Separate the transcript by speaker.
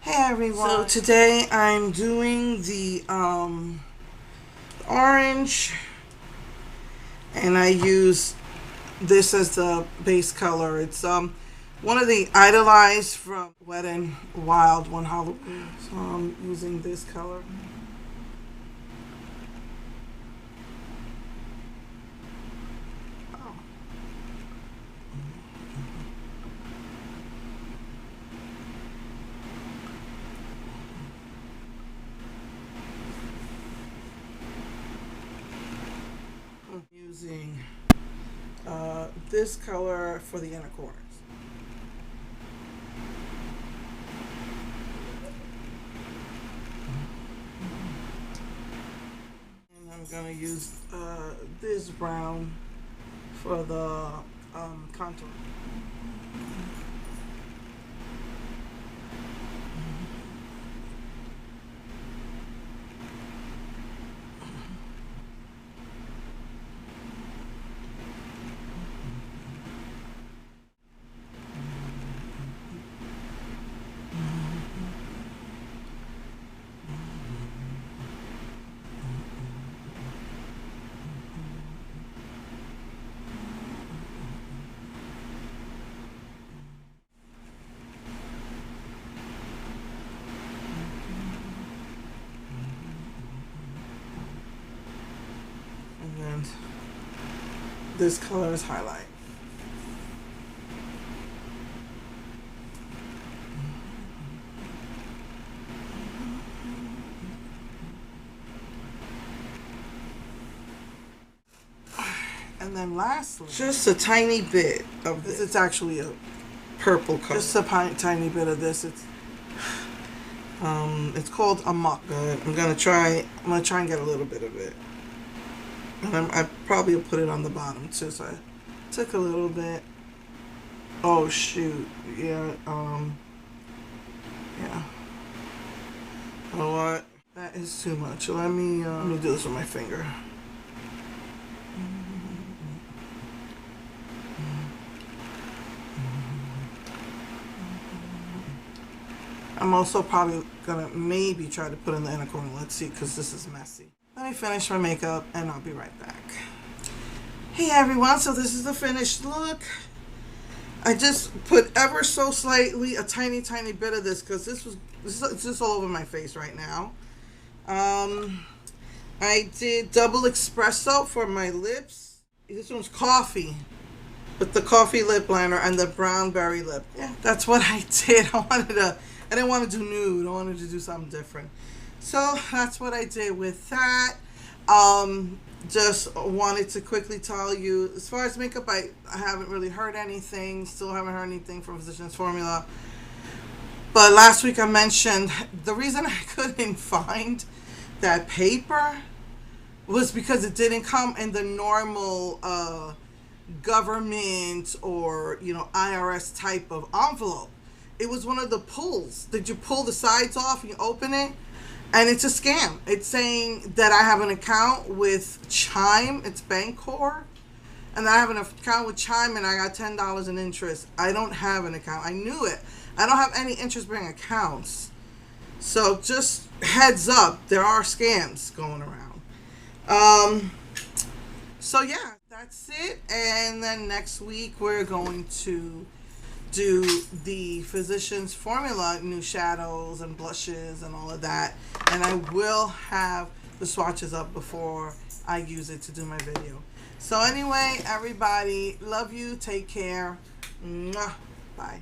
Speaker 1: Hey everyone. So today I'm doing the orange, and I use this as the base color. It's one of the Idolized from Wet and Wild one Halloween. So I'm using this color. Using this color for the inner corners. And I'm going to use this brown for the contour. And this color is highlight. And then lastly, just a tiny bit of this. It's actually a purple color. Just a tiny bit of this. It's called Amok. I'm gonna try and get a little bit of it. And I probably will put it on the bottom too. So I took a little bit. Oh shoot! Yeah. Yeah. You know what? That is too much. Let me do this with my finger. I'm also probably gonna maybe try to put in the inner corner. Let's see, because this is messy. Let me finish my makeup and I'll be right back. Hey everyone, so this is the finished look. I just put ever so slightly a tiny bit of this because it's just all over my face right now. I did double espresso for my lips. This one's coffee with the coffee lip liner and the brown berry lip. Yeah, that's what I did. I didn't want to do nude. I wanted to do something different. So that's what I did with that. Just wanted to quickly tell you, as far as makeup, I haven't really heard anything. Still haven't heard anything from Physicians Formula. But last week I mentioned the reason I couldn't find that paper was because it didn't come in the normal government or IRS type of envelope. It was one of the pulls. Did you pull the sides off and you open it? And it's a scam. It's saying that I have an account with Chime. It's Bancorp. And I have an account with Chime and I got $10 in interest. I don't have an account. I knew it. I don't have any interest-bearing accounts. So just heads up, there are scams going around. So yeah, that's it. And then next week we're going to do the Physicians Formula new shadows and blushes and all of that, and I will have the swatches up before I use it to do my video. So anyway, everybody, love you, take care. Mwah. Bye.